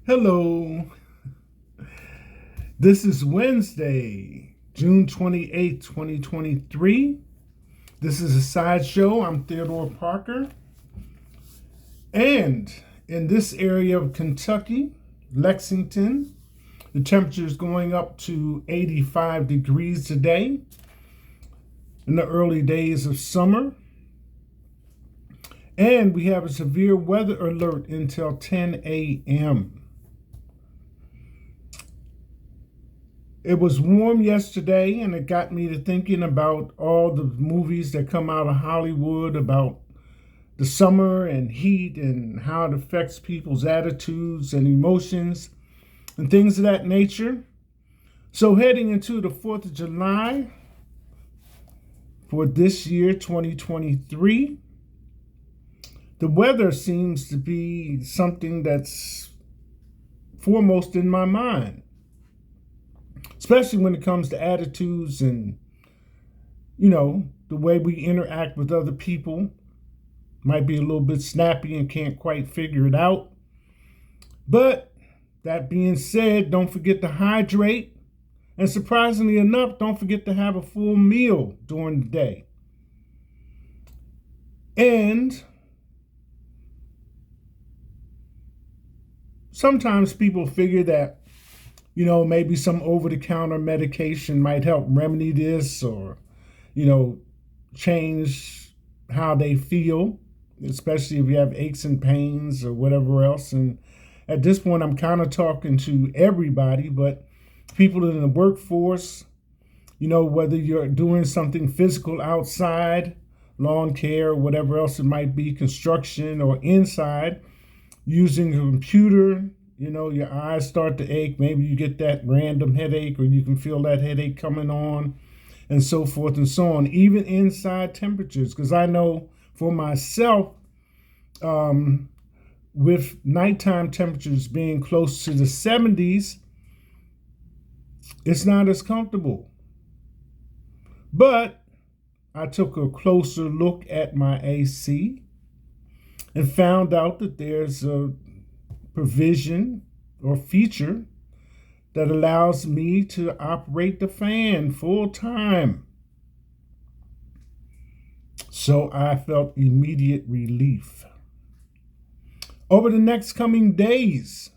Hello. This is Wednesday, June 28th, 2023. This is a sideshow. I'm Theodore Parker. And in this area of Kentucky, Lexington, the temperature is going up to 85 degrees today in the early days of summer. And we have a severe weather alert until 10 a.m. It was warm yesterday, and it got me to thinking about all the movies that come out of Hollywood about the summer and heat and how it affects people's attitudes and emotions and things of that nature. So heading into the 4th of July for this year, 2023, the weather seems to be something that's foremost in my mind, especially when it comes to attitudes and, the way we interact with other people. Might be a little bit snappy and can't quite figure it out. But that being said, don't forget to hydrate. And surprisingly enough, don't forget to have a full meal during the day. And sometimes people figure that maybe some over-the-counter medication might help remedy this or, change how they feel, especially if you have aches and pains or whatever else. And at this point, I'm kind of talking to everybody, but people in the workforce, whether you're doing something physical outside, lawn care, whatever else it might be, construction, or inside, using a computer, your eyes start to ache. Maybe you get that random headache, or you can feel that headache coming on, and so forth and so on, even inside temperatures. Because I know for myself, with nighttime temperatures being close to the 70s, it's not as comfortable. But I took a closer look at my AC and found out that there's a provision or feature that allows me to operate the fan full time. So I felt immediate relief. Over the next coming days,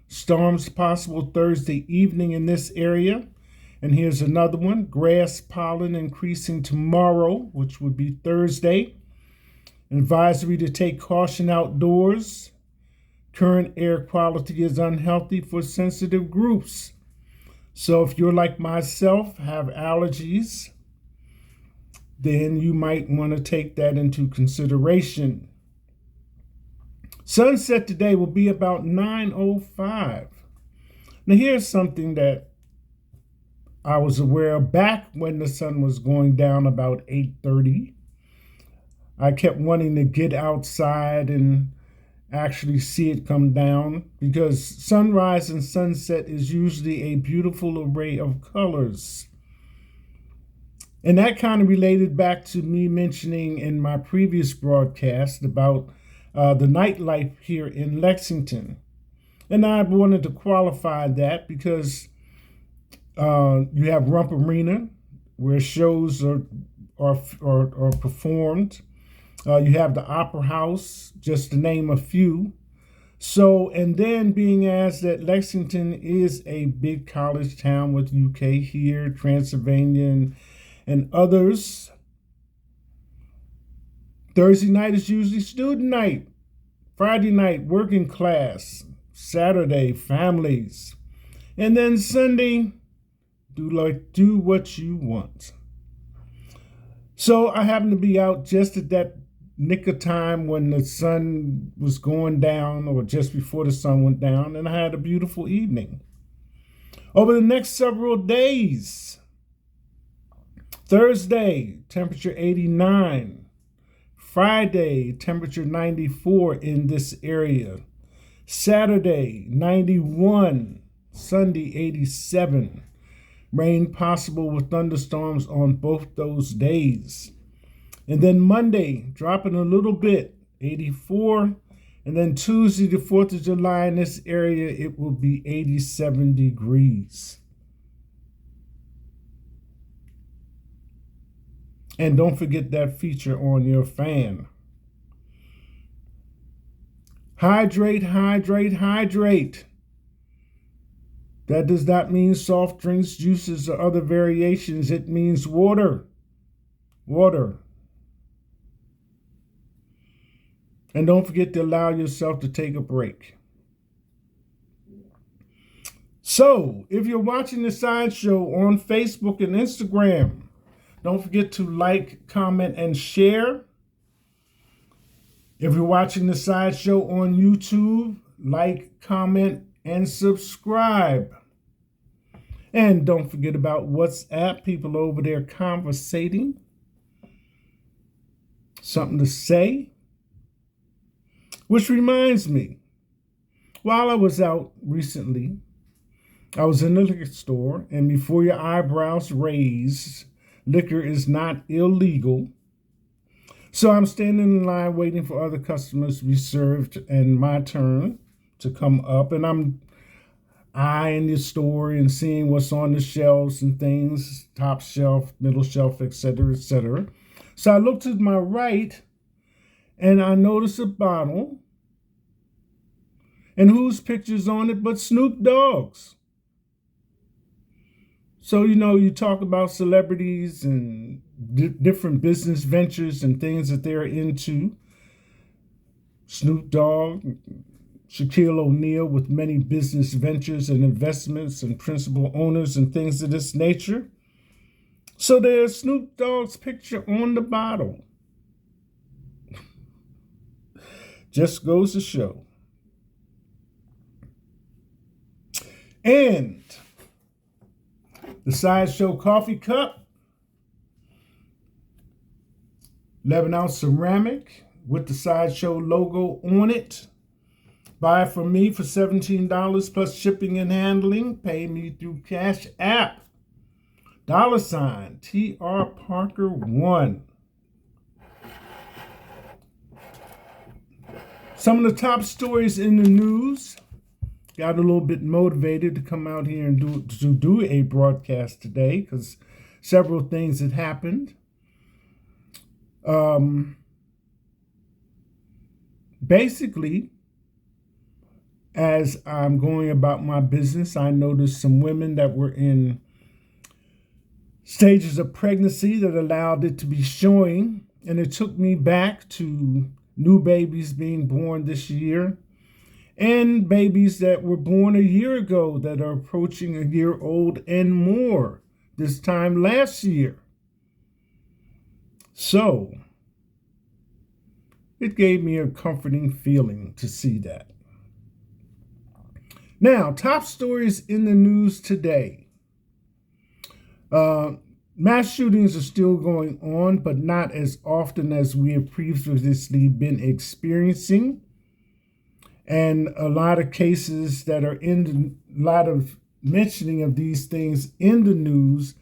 storms possible Thursday evening in this area. And here's another one: grass pollen increasing tomorrow, which would be Thursday. Advisory to take caution outdoors. Current air quality is unhealthy for sensitive groups. So if you're like myself, have allergies, then you might want to take that into consideration. Sunset today will be about 9:05. Now here's something that I was aware of back when the sun was going down about 8:30. I kept wanting to get outside and actually see it come down, because sunrise and sunset is usually a beautiful array of colors. And that kind of related back to me mentioning in my previous broadcast about the nightlife here in Lexington. And I wanted to qualify that because you have Rump Arena, where shows are performed. You have the Opera House, just to name a few. So, and then being as that Lexington is a big college town with UK here, Transylvania, and others, Thursday night is usually student night. Friday night, working class. Saturday, families. And then Sunday, do what you want. So I happened to be out just at that nick of time when the sun was going down, or just before the sun went down, and I had a beautiful evening. Over the next several days, Thursday, temperature 89. Friday, temperature 94 in this area. Saturday, 91. Sunday, 87. Rain possible with thunderstorms on both those days. And then Monday, dropping a little bit, 84. And then Tuesday, the 4th of July, in this area, it will be 87 degrees. And don't forget that feature on your fan. Hydrate, hydrate, hydrate. That does not mean soft drinks, juices, or other variations. It means water. Water. And don't forget to allow yourself to take a break. So, if you're watching the Sideshow on Facebook and Instagram, don't forget to like, comment, and share. If you're watching the Sideshow on YouTube, like, comment, and subscribe. And don't forget about WhatsApp, people over there conversating. Something to say. Which reminds me, while I was out recently, I was in the liquor store, and before your eyebrows raise, liquor is not illegal. So I'm standing in line waiting for other customers to be served and my turn to come up. And I'm eyeing the store and seeing what's on the shelves and things, top shelf, middle shelf, etc., etc. So I look to my right and I notice a bottle. And whose picture's on it but Snoop Dogg's? So, you talk about celebrities and different business ventures and things that they're into. Snoop Dogg, Shaquille O'Neal with many business ventures and investments and principal owners and things of this nature. So there's Snoop Dogg's picture on the bottle. Just goes to show. And the Sideshow coffee cup, 11-ounce ceramic with the Sideshow logo on it. Buy it from me for $17 plus shipping and handling. Pay me through Cash App. $ TR Parker 1. Some of the top stories in the news. Got a little bit motivated to come out here and do a broadcast today because several things had happened. Basically, as I'm going about my business, I noticed some women that were in stages of pregnancy that allowed it to be showing. And it took me back to new babies being born this year. And babies that were born a year ago that are approaching a year old and more this time last year. So, it gave me a comforting feeling to see that. Now, top stories in the news today. Mass shootings are still going on, but not as often as we have previously been experiencing. And a lot of cases that are a lot of mentioning of these things in the news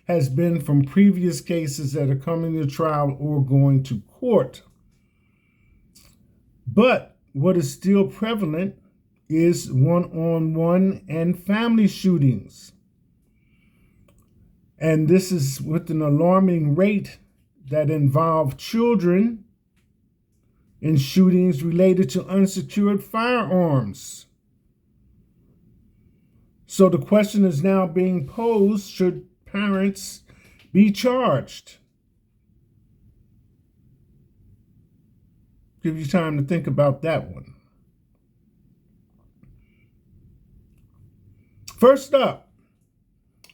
has been from previous cases that are coming to trial or going to court. But what is still prevalent is one-on-one and family shootings. And this is with an alarming rate that involve children in shootings related to unsecured firearms. So the question is now being posed, should parents be charged? Give you time to think about that one. First up,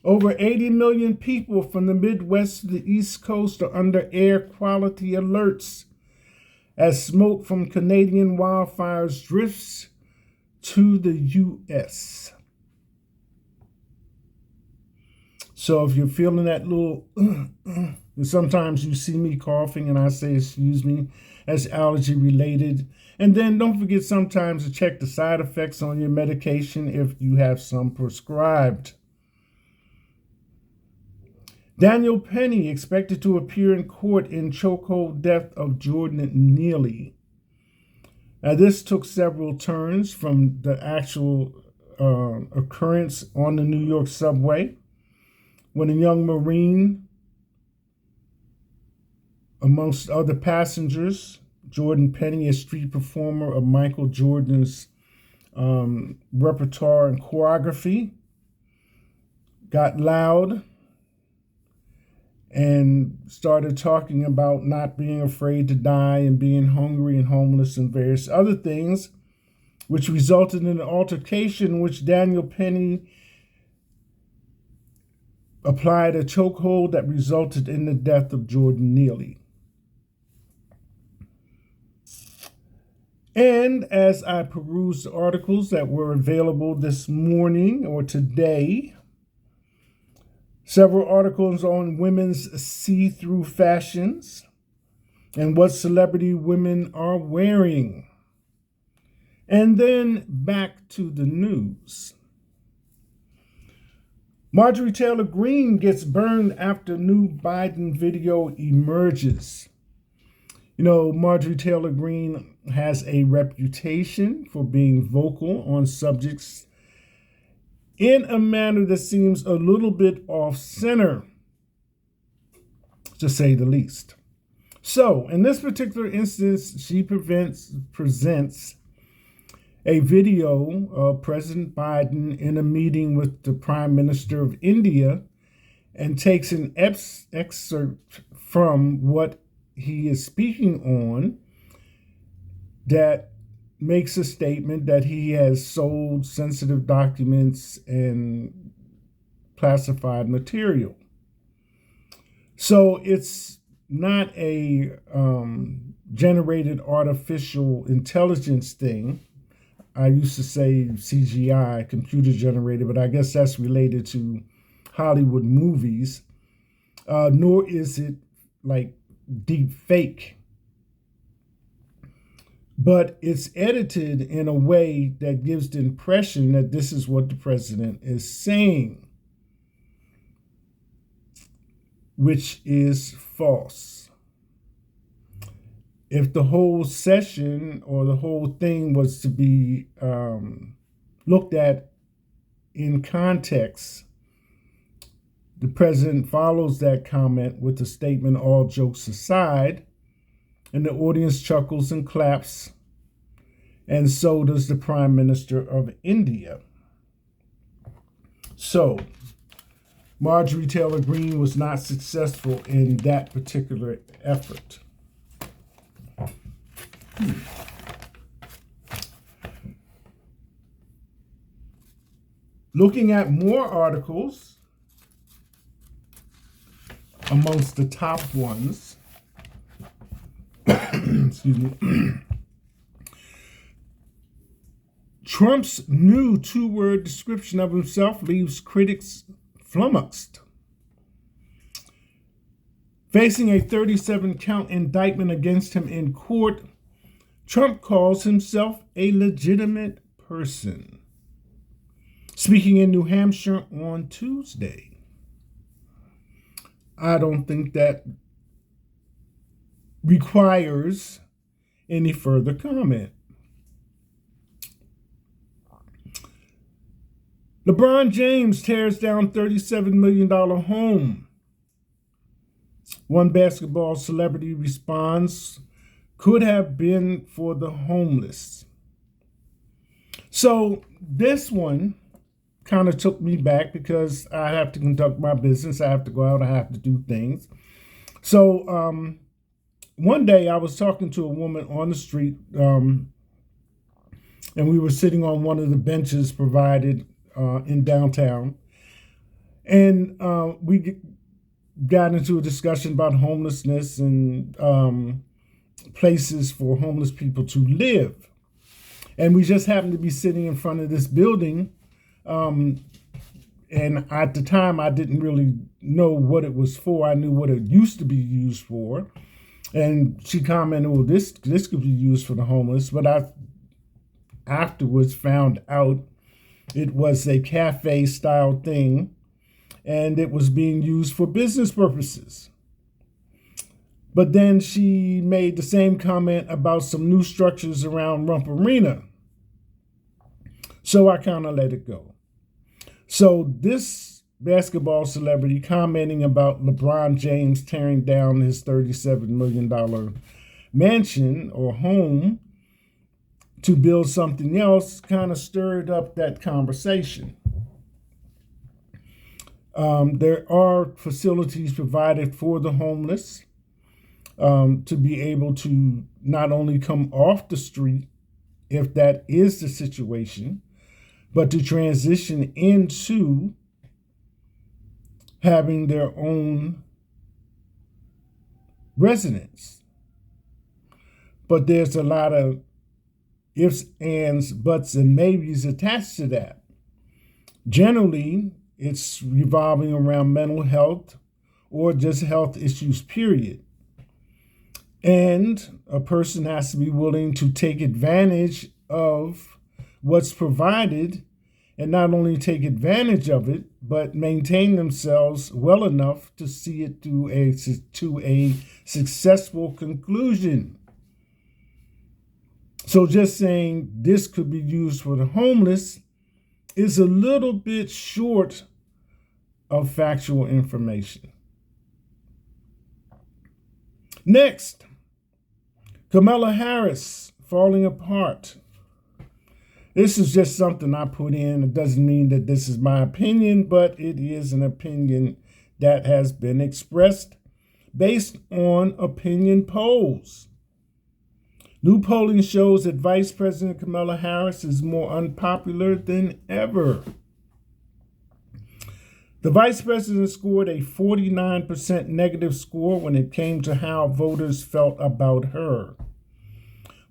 over 80 million people from the Midwest to the East Coast are under air quality alerts as smoke from Canadian wildfires drifts to the U.S. So if you're feeling that little, sometimes you see me coughing and I say, excuse me, that's allergy related. And then don't forget sometimes to check the side effects on your medication if you have some prescribed. Daniel Penny expected to appear in court in chokehold death of Jordan Neely. This took several turns from the actual occurrence on the New York subway when a young Marine, amongst other passengers, Jordan Penny, a street performer of Michael Jordan's repertoire and choreography, got loud and started talking about not being afraid to die and being hungry and homeless and various other things, which resulted in an altercation in which Daniel Penny applied a chokehold that resulted in the death of Jordan Neely. And as I perused the articles that were available this morning or today, several articles on women's see-through fashions and what celebrity women are wearing. And then back to the news. Marjorie Taylor Greene gets burned after new Biden video emerges. You know, Marjorie Taylor Greene has a reputation for being vocal on subjects in a manner that seems a little bit off-center, to say the least. So, in this particular instance, she presents a video of President Biden in a meeting with the Prime Minister of India and takes an excerpt from what he is speaking on that makes a statement that he has sold sensitive documents and classified material. So it's not a generated artificial intelligence thing. I used to say CGI, computer generated, but I guess that's related to Hollywood movies. Nor is it like deep fake. But it's edited in a way that gives the impression that this is what the president is saying, which is false. If the whole session or the whole thing was to be looked at in context, the president follows that comment with the statement, "All jokes aside," and the audience chuckles and claps, and so does the Prime Minister of India. So, Marjorie Taylor Greene was not successful in that particular effort. Looking at more articles, amongst the top ones, excuse me, Trump's new two-word description of himself leaves critics flummoxed. Facing a 37-count indictment against him in court, Trump calls himself a legitimate person. Speaking in New Hampshire on Tuesday. I don't think that requires any further comment. LeBron James tears down $37 million home. One basketball celebrity responds, "Could have been for the homeless." So this one kind of took me back because I have to conduct my business. I have to go out. I have to do things. So one day I was talking to a woman on the street, and we were sitting on one of the benches provided in downtown. And we got into a discussion about homelessness and places for homeless people to live. And we just happened to be sitting in front of this building. And at the time, I didn't really know what it was for. I knew what it used to be used for. And she commented, "Well, this could be used for the homeless." But I afterwards found out it was a cafe-style thing, and it was being used for business purposes. But then she made the same comment about some new structures around Rump Arena. So I kind of let it go. So this basketball celebrity commenting about LeBron James tearing down his $37 million mansion or home to build something else kind of stirred up that conversation. There are facilities provided for the homeless to be able to not only come off the street, if that is the situation, but to transition into having their own residence. But there's a lot of ifs, ands, buts, and maybes attached to that. Generally, it's revolving around mental health or just health issues, period. And a person has to be willing to take advantage of what's provided, and not only take advantage of it, but maintain themselves well enough to see it to a successful conclusion. So just saying this could be used for the homeless is a little bit short of factual information. Next, Kamala Harris falling apart. This is just something I put in. It doesn't mean that this is my opinion, but it is an opinion that has been expressed based on opinion polls. New polling shows that Vice President Kamala Harris is more unpopular than ever. The Vice President scored a 49% negative score when it came to how voters felt about her,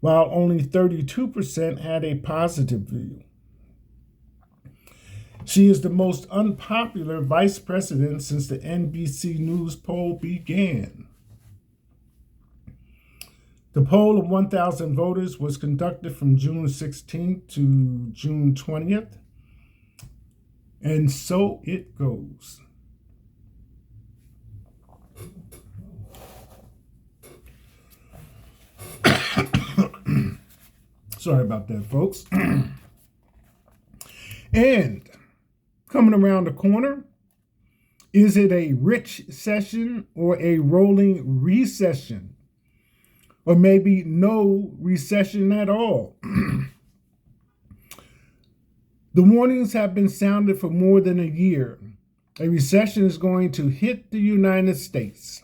while only 32% had a positive view. She is the most unpopular vice president since the NBC News poll began. The poll of 1,000 voters was conducted from June 16th to June 20th, and so it goes. Sorry about that, folks. And coming around the corner, is it a rich session or a rolling recession? Or maybe no recession at all? The warnings have been sounded for more than a year. A recession is going to hit the United States.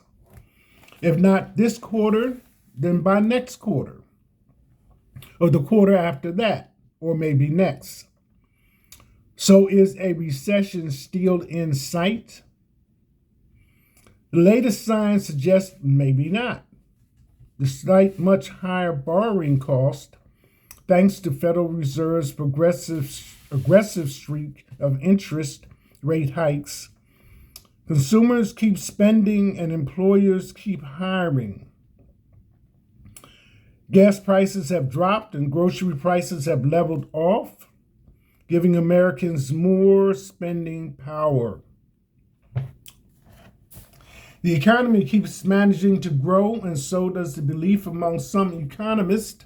If not this quarter, then by next quarter, or the quarter after that, or maybe next. So is a recession still in sight? The latest signs suggest maybe not. Despite much higher borrowing cost, thanks to Federal Reserve's aggressive streak of interest rate hikes, consumers keep spending and employers keep hiring. Gas prices have dropped and grocery prices have leveled off, giving Americans more spending power. The economy keeps managing to grow, and so does the belief among some economists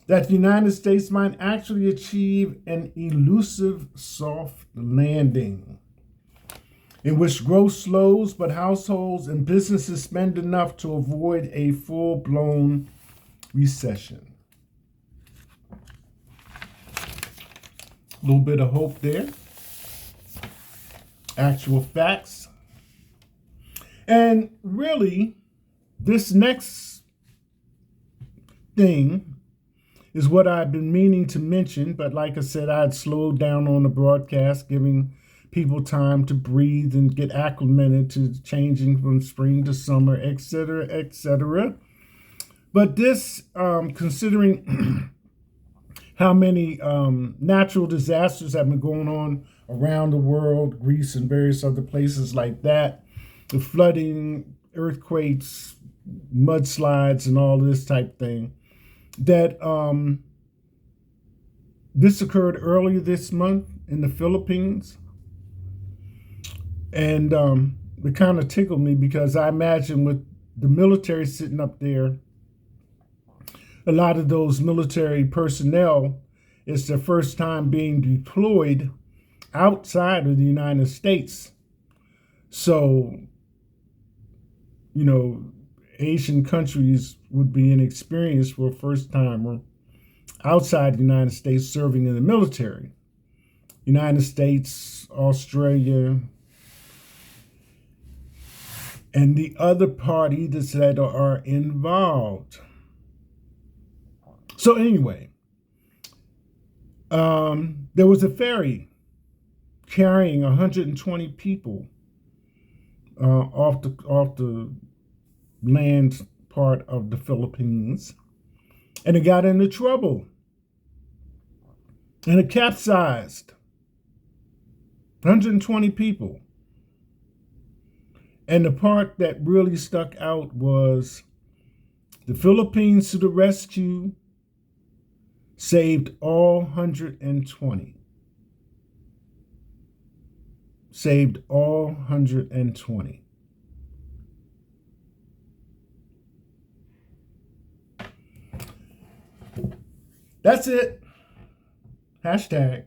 that the United States might actually achieve an elusive soft landing, in which growth slows, but households and businesses spend enough to avoid a full-blown recession. A little bit of hope there. Actual facts. And really, this next thing is what I've been meaning to mention, but like I said, I had slowed down on the broadcast, giving people time to breathe and get acclimated to changing from spring to summer, etc., etc. But this, considering how many natural disasters have been going on around the world, Greece and various other places like that, the flooding, earthquakes, mudslides, and all this type thing, that this occurred earlier this month in the Philippines. And it kind of tickled me because I imagine with the military sitting up there, a lot of those military personnel, it's their first time being deployed outside of the United States. So, Asian countries would be inexperienced for a first timer outside the United States serving in the military. United States, Australia, and the other parties that are involved. So anyway, there was a ferry carrying 120 people off the land part of the Philippines, and it got into trouble, and it capsized. 120 people. And the part that really stuck out was the Philippines to the rescue, saved all 120. Saved all 120. That's it. Hashtag.